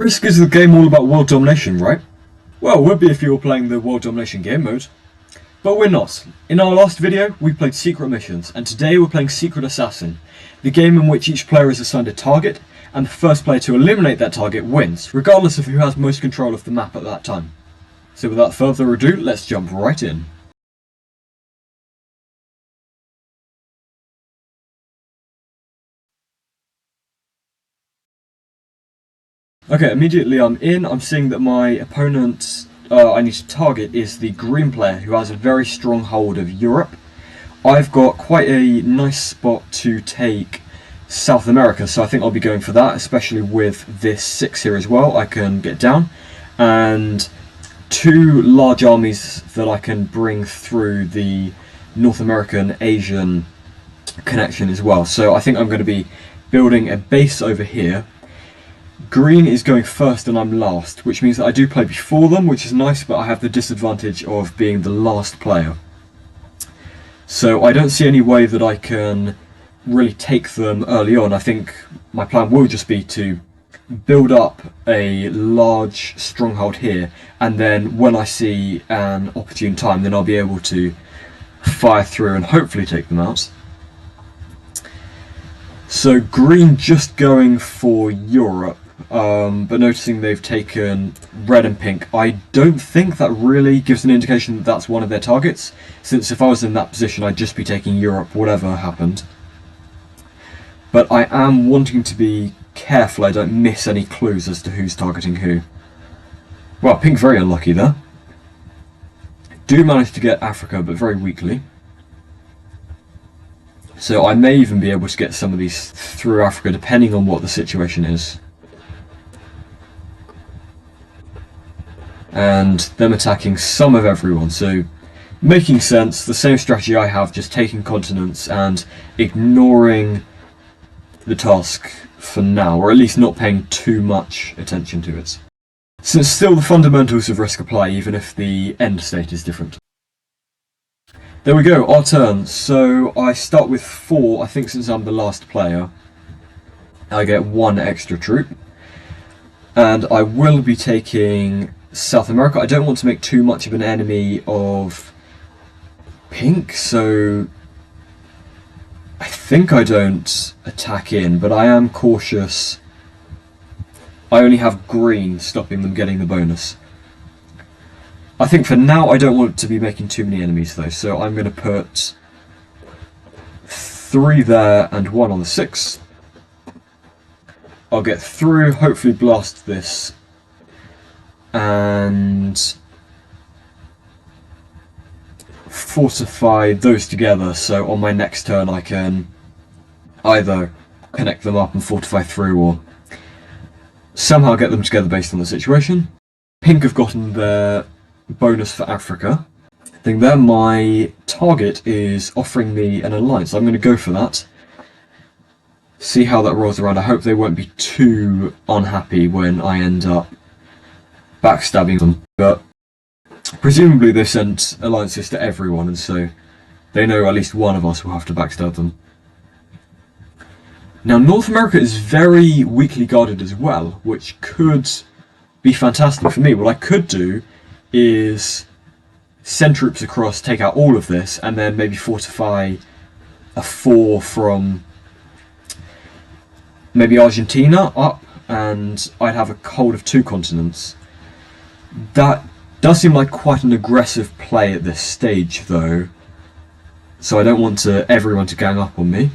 Risk is the game all about world domination, right? Well, it would be if you were playing the world domination game mode. But we're not. In our last video, we played Secret Missions, and today we're playing Secret Assassin, the game in which each player is assigned a target, and the first player to eliminate that target wins, regardless of who has most control of the map at that time. So without further ado, let's jump right in. Okay, immediately I'm in. I'm seeing that my opponent I need to target is the green player who has a very strong hold of Europe. I've got quite a nice spot to take South America, so I think I'll be going for that, especially with this 6 here as well. I can get down, and 2 large armies that I can bring through the North American Asian connection as well. So I think I'm going to be building a base over here. Green is going first and I'm last, which means that I do play before them, which is nice, but I have the disadvantage of being the last player. So I don't see any way that I can really take them early on. I think my plan will just be to build up a large stronghold here, and then when I see an opportune time, then I'll be able to fire through and hopefully take them out. So green just going for Europe. But noticing they've taken red and pink, I don't think that really gives an indication that that's one of their targets, since if I was in that position I'd just be taking Europe whatever happened. But I am wanting to be careful I don't miss any clues as to who's targeting who. Well, pink very unlucky there. Do manage to get Africa, but very weakly. So I may even be able to get some of these through Africa depending on what the situation is. And them attacking some of everyone, so making sense, the same strategy I have, just taking continents and ignoring the task for now, or at least not paying too much attention to it. Since still the fundamentals of risk apply, even if the end state is different. There we go, our turn. So I start with 4, I think since I'm the last player. I get 1 extra troop. And I will be taking South America. I don't want to make too much of an enemy of pink, so I think I don't attack in, but I am cautious. I only have green stopping them getting the bonus. I think for now I don't want to be making too many enemies though, so I'm going to put 3 there and 1 on the 6. I'll get through, hopefully blast this, and fortify those together, so on my next turn I can either connect them up and fortify through, or somehow get them together based on the situation. Pink have gotten their bonus for Africa. I think there my target is offering me an alliance, so I'm going to go for that. See how that rolls around. I hope they won't be too unhappy when I end up backstabbing them, but presumably they sent alliances to everyone, and so they know at least one of us will have to backstab them. Now North America is very weakly guarded as well, which could be fantastic for me. What I could do is send troops across, take out all of this, and then maybe fortify a 4 from maybe Argentina up, and I'd have a hold of 2 continents. That does seem like quite an aggressive play at this stage though, so I don't want everyone to gang up on me.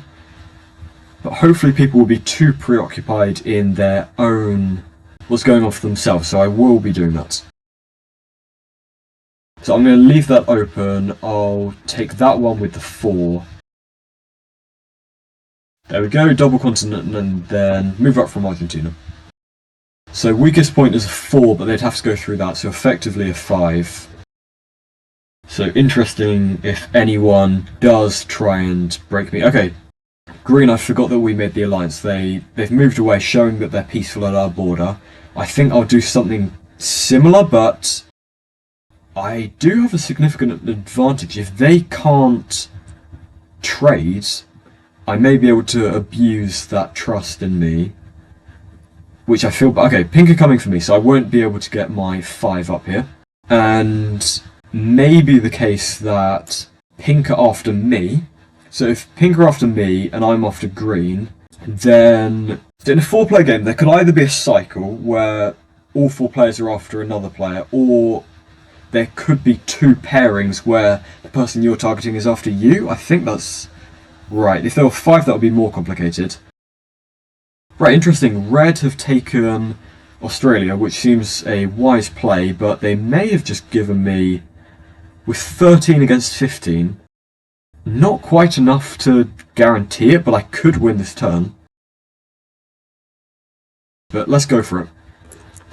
But hopefully people will be too preoccupied in their own what's going on for themselves, so I will be doing that. So I'm going to leave that open. I'll take that one with the 4. There we go, double continent, and then move up from Argentina. So weakest point is a 4, but they'd have to go through that, so effectively a 5. So interesting if anyone does try and break me. Okay, green, I forgot that we made the alliance. They've moved away, showing that they're peaceful at our border. I think I'll do something similar, but I do have a significant advantage. If they can't trade, I may be able to abuse that trust in me which I feel... Okay, pink are coming for me, so I won't be able to get my 5 up here. And maybe the case that pink are after me. So if pink are after me and I'm after green, then in a 4-player game there could either be a cycle where all 4 players are after another player, or there could be 2 pairings where the person you're targeting is after you. I think that's right. If there were 5, that would be more complicated. Right, interesting. Red have taken Australia, which seems a wise play, but they may have just given me, with 13 against 15, not quite enough to guarantee it, but I could win this turn. But let's go for it.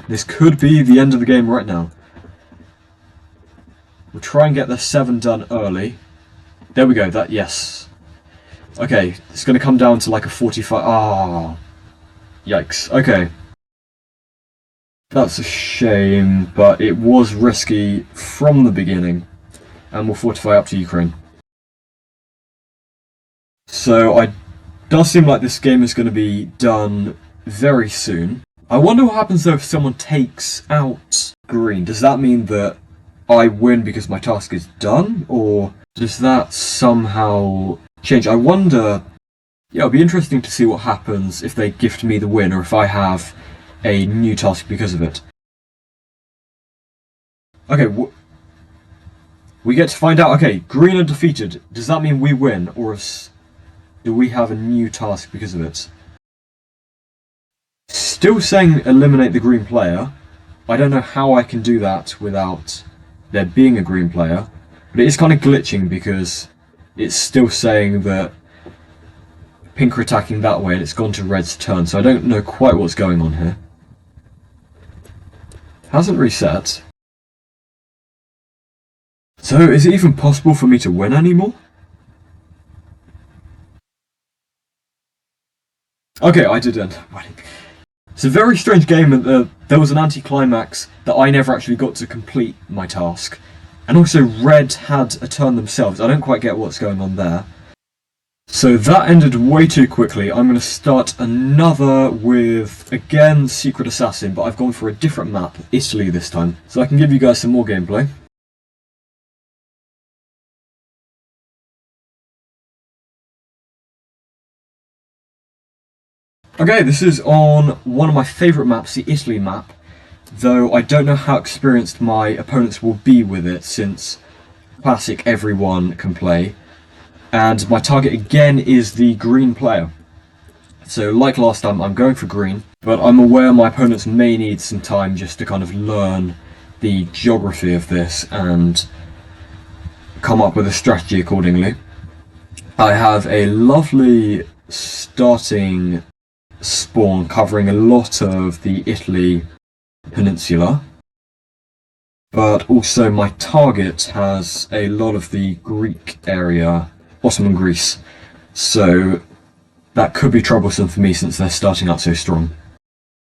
This could be the end of the game right now. We'll try and get the 7 done early. There we go, yes. Okay, it's going to come down to like a 45... Ah, yikes. Okay. That's a shame, but it was risky from the beginning. And we'll fortify up to Ukraine. So it does seem like this game is going to be done very soon. I wonder what happens though if someone takes out green. Does that mean that I win because my task is done? Or does that somehow change? I wonder... Yeah, it'll be interesting to see what happens if they gift me the win, or if I have a new task because of it. Okay, we get to find out. Okay, green are defeated. Does that mean we win, or do we have a new task because of it? Still saying eliminate the green player. I don't know how I can do that without there being a green player, but it is kind of glitching because it's still saying that pink are attacking that way and it's gone to red's turn, so I don't know quite what's going on here. Hasn't reset. So is it even possible for me to win anymore? Okay, I did end up winning. It's a very strange game, and there was an anti-climax that I never actually got to complete my task. And also red had a turn themselves. I don't quite get what's going on there. So that ended way too quickly. I'm going to start another with, again, Secret Assassin, but I've gone for a different map, Italy this time. So I can give you guys some more gameplay. Okay, this is on one of my favourite maps, the Italy map, though I don't know how experienced my opponents will be with it, since Classic everyone can play. And my target again is the green player. So like last time, I'm going for green, but I'm aware my opponents may need some time just to kind of learn the geography of this and come up with a strategy accordingly. I have a lovely starting spawn covering a lot of the Italy peninsula, but also my target has a lot of the Greek area, Ottoman Greece, so that could be troublesome for me since they're starting out so strong.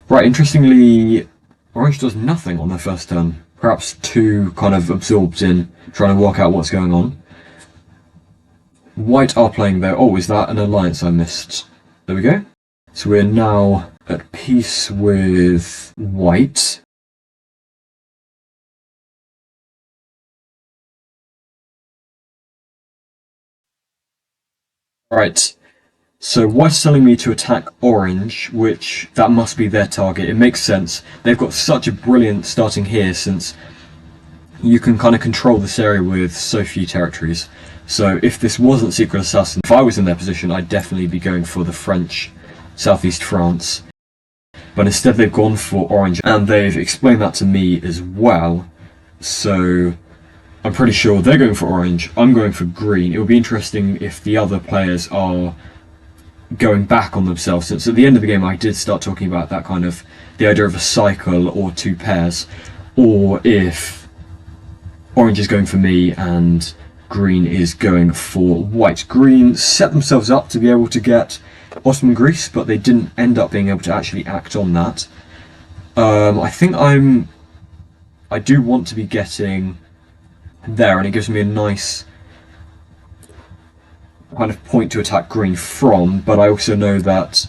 Right, interestingly, orange does nothing on their first turn, perhaps too kind of absorbed in trying to work out what's going on. White are playing though. Oh, is that an alliance I missed? There we go. So we're now at peace with white. Right, so white's telling me to attack orange, which that must be their target. It makes sense. They've got such a brilliant starting here since you can kind of control this area with so few territories. So if this wasn't Secret Assassin, if I was in their position, I'd definitely be going for the French, Southeast France. But instead they've gone for orange, and they've explained that to me as well. So I'm pretty sure they're going for orange, I'm going for green. It would be interesting if the other players are going back on themselves, since at the end of the game I did start talking about that kind of, the idea of a cycle or 2 pairs, or if orange is going for me and green is going for white. Green set themselves up to be able to get Ottoman Greece, but they didn't end up being able to actually act on that. I think I do want to be getting there, and it gives me a nice kind of point to attack green from, but I also know that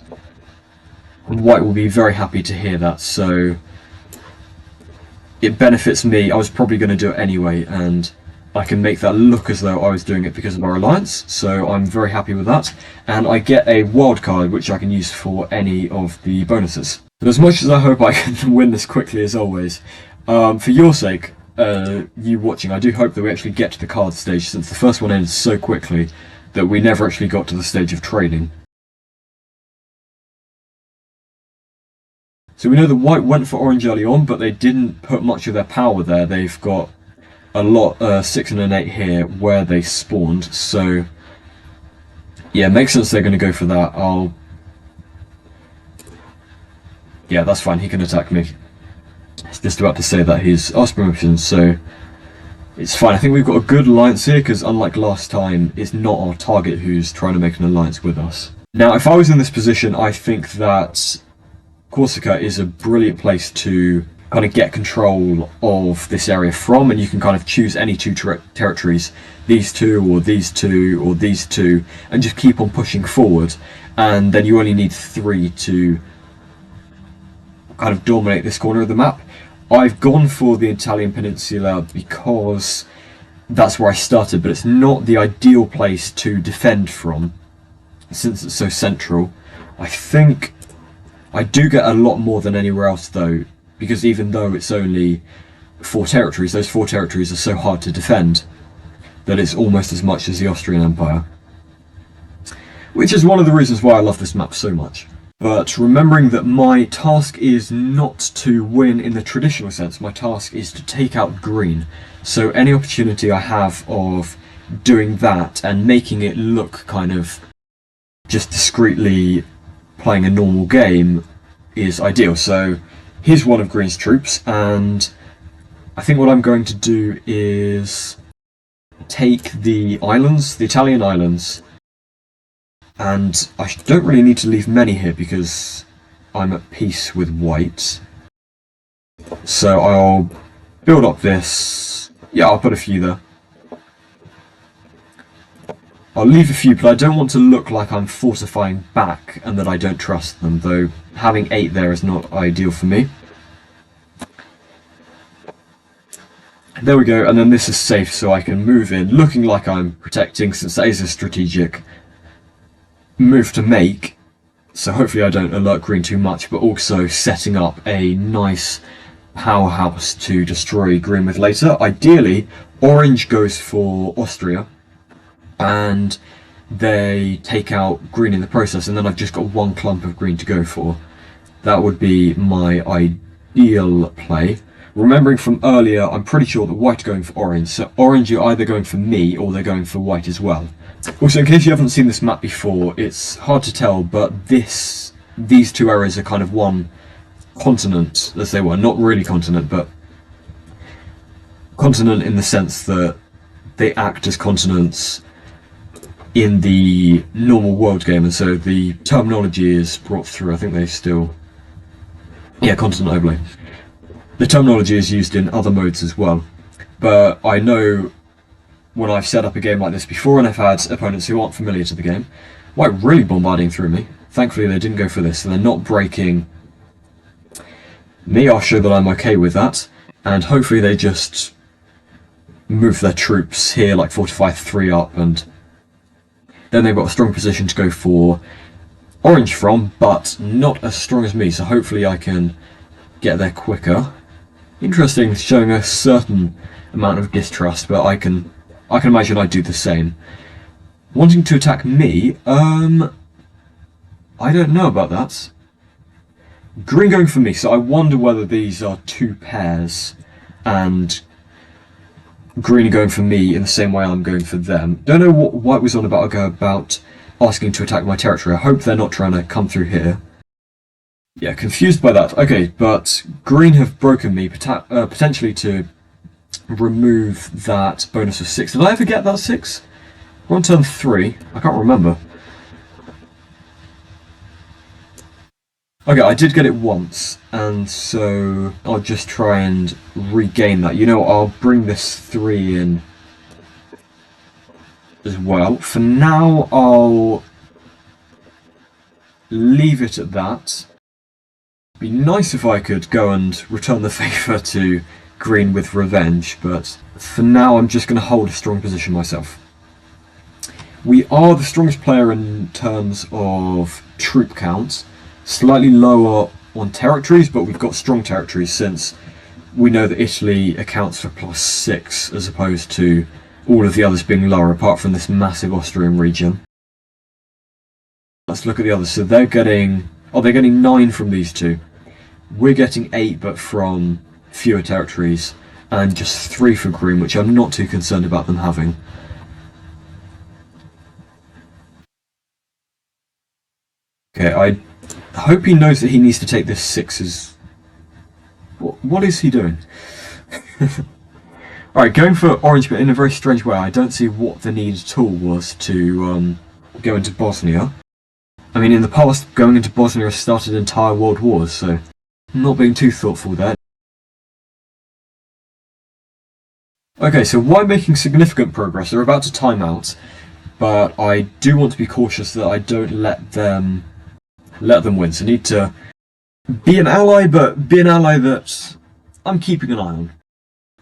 White will be very happy to hear that, so it benefits me. I was probably going to do it anyway, and I can make that look as though I was doing it because of our alliance, so I'm very happy with that. And I get a wild card, which I can use for any of the bonuses. But as much as I hope I can win this quickly as always, for your sake, you watching, I do hope that we actually get to the card stage, since the first one ended so quickly that we never actually got to the stage of trading. So we know that white went for orange early on, but they didn't put much of their power there. They've got a lot, 6 and an 8 here where they spawned, so yeah, makes sense they're going to go for that. Yeah, that's fine, he can attack me. I was just about to say that he's asked promotion, so it's fine. I think we've got a good alliance here, because unlike last time, it's not our target who's trying to make an alliance with us. Now, if I was in this position, I think that Corsica is a brilliant place to kind of get control of this area from, and you can kind of choose any two territories, these two or these two or these two, and just keep on pushing forward, and then you only need 3 to kind of dominate this corner of the map. I've gone for the Italian Peninsula because that's where I started, but it's not the ideal place to defend from since it's so central. I think I do get a lot more than anywhere else though, because even though it's only 4 territories, those 4 territories are so hard to defend that it's almost as much as the Austrian Empire. Which is one of the reasons why I love this map so much. But remembering that my task is not to win in the traditional sense, my task is to take out green. So any opportunity I have of doing that and making it look kind of just discreetly playing a normal game is ideal. So here's one of green's troops, and I think what I'm going to do is take the islands, the Italian islands, and I don't really need to leave many here because I'm at peace with white. So I'll build up this. Yeah, I'll put a few there. I'll leave a few, but I don't want to look like I'm fortifying back and that I don't trust them, though having 8 there is not ideal for me. There we go, and then this is safe, so I can move in, looking like I'm protecting, since that is a strategic move to make. So hopefully I don't alert green too much, but also setting up a nice powerhouse to destroy green with later. Ideally, orange goes for Austria, and they take out green in the process, and then I've just got 1 clump of green to go for. That would be my ideal play. Remembering from earlier, I'm pretty sure that white are going for orange, so orange are either going for me or they're going for white as well. Also, in case you haven't seen this map before, it's hard to tell, but these 2 areas are kind of one continent, as they were. Not really continent, but continent in the sense that they act as continents in the normal world game, and so the terminology is brought through. I think they still... yeah, continent overlay. The terminology is used in other modes as well, but I know when I've set up a game like this before and I've had opponents who aren't familiar to the game, white really bombarding through me. Thankfully they didn't go for this, so they're not breaking me. I'll show that I'm okay with that, and hopefully they just move their troops here, like fortify 3 up, and then they've got a strong position to go for orange from, but not as strong as me, so hopefully I can get there quicker. Interesting, showing a certain amount of distrust, but I can imagine I'd do the same. Wanting to attack me, I don't know about that. Green going for me, so I wonder whether these are 2 pairs, and green are going for me in the same way I'm going for them. Don't know what white was on about asking to attack my territory. I hope they're not trying to come through here. Yeah, confused by that. Okay, but green have broken me, potentially to remove that bonus of 6. Did I ever get that 6? We're on turn 3. I can't remember. Okay, I did get it once, and so I'll just try and regain that. You know, I'll bring this 3 in as well. For now, I'll leave it at that. Be nice if I could go and return the favour to green with revenge, but for now I'm just going to hold a strong position myself. We are the strongest player in terms of troop count, slightly lower on territories, but we've got strong territories since we know that Italy accounts for +6 as opposed to all of the others being lower, apart from this massive Austrian region. Let's look at the others. So they're getting 9 from these two. We're getting 8, but from fewer territories, and just 3 for green, which I'm not too concerned about them having. Okay, I hope he knows that he needs to take this 6 as... What is he doing? Alright, going for orange, but in a very strange way. I don't see what the need at all was to go into Bosnia. I mean, in the past, going into Bosnia has started entire world wars, so I'm not being too thoughtful there. Okay, so while making significant progress, they're about to time out, but I do want to be cautious that I don't let them win. So I need to be an ally, but be an ally that I'm keeping an eye on.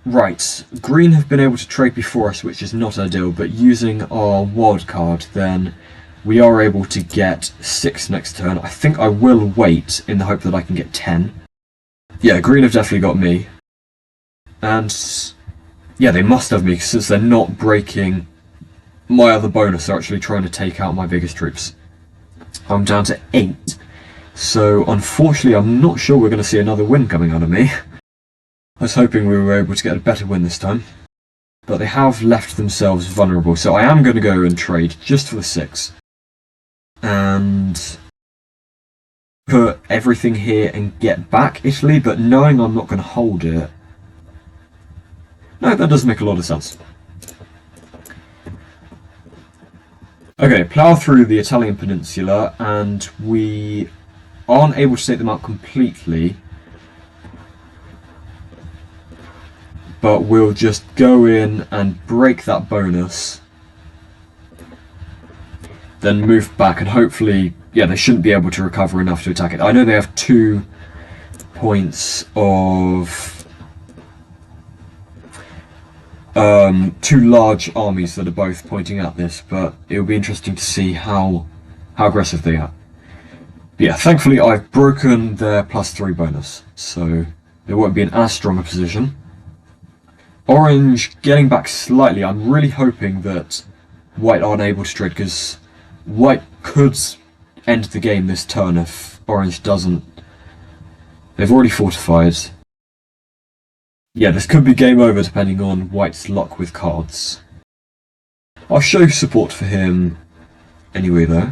Right, green have been able to trade before us, which is not ideal, but using our wild card, then we are able to get 6 next turn. I think I will wait in the hope that I can get 10. Yeah, green have definitely got me. And yeah, they must have me, since they're not breaking my other bonus. They're actually trying to take out my biggest troops. I'm down to 8. So unfortunately, I'm not sure we're going to see another win coming out of me. I was hoping we were able to get a better win this time. But they have left themselves vulnerable, so I am going to go and trade just for the 6. And put everything here and get back Italy, but knowing I'm not going to hold it... No, that does make a lot of sense. Okay, plough through the Italian peninsula, and we aren't able to take them out completely. But we'll just go in and break that bonus. Then move back, and hopefully, yeah, they shouldn't be able to recover enough to attack it. I know they have 2 points of... 2 large armies that are both pointing at this, but it'll be interesting to see how aggressive they are. But yeah, thankfully I've broken their +3 bonus, so they won't be in as strong a position. Orange getting back slightly. I'm really hoping that white aren't able to trade, because white could end the game this turn if orange doesn't. They've already fortified. Yeah, this could be game over depending on white's luck with cards. I'll show support for him anyway though.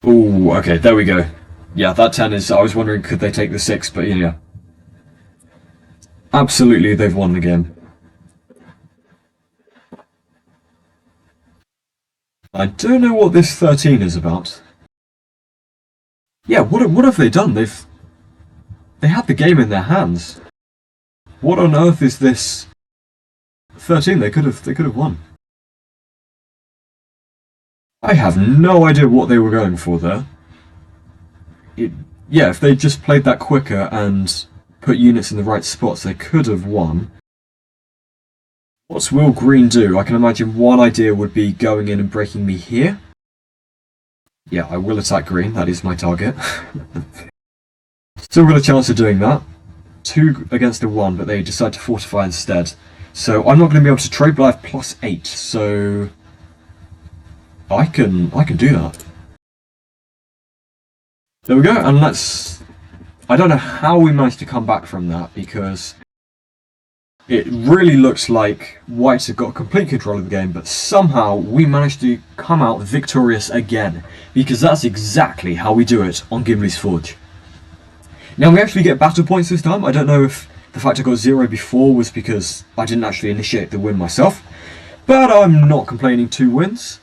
Ooh, okay, there we go. Yeah, that 10 is... I was wondering could they take the 6, but yeah. Absolutely, they've won the game. I don't know what this 13 is about. Yeah, what have they done? They had the game in their hands. What on earth is this 13? They could have won. I have no idea what they were going for there. Yeah, if they just played that quicker and put units in the right spots, they could have won. What will green do? I can imagine one idea would be going in and breaking me here. Yeah, I will attack green, that is my target. Still got a chance of doing that. 2 against a 1, but they decide to fortify instead. So I'm not going to be able to trade, but I have +8, so I can do that. There we go, and let's... I don't know how we managed to come back from that, because it really looks like whites have got complete control of the game, but somehow we managed to come out victorious again, because that's exactly how we do it on Gimli's Forge. Now we actually get battle points this time. I don't know if the fact I got 0 before was because I didn't actually initiate the win myself, but I'm not complaining. 2 wins.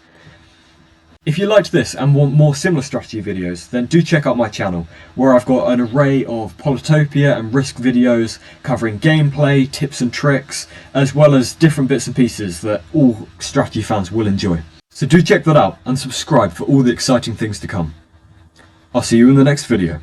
If you liked this and want more similar strategy videos, then do check out my channel, where I've got an array of Polytopia and Risk videos covering gameplay, tips and tricks, as well as different bits and pieces that all strategy fans will enjoy. So do check that out and subscribe for all the exciting things to come. I'll see you in the next video.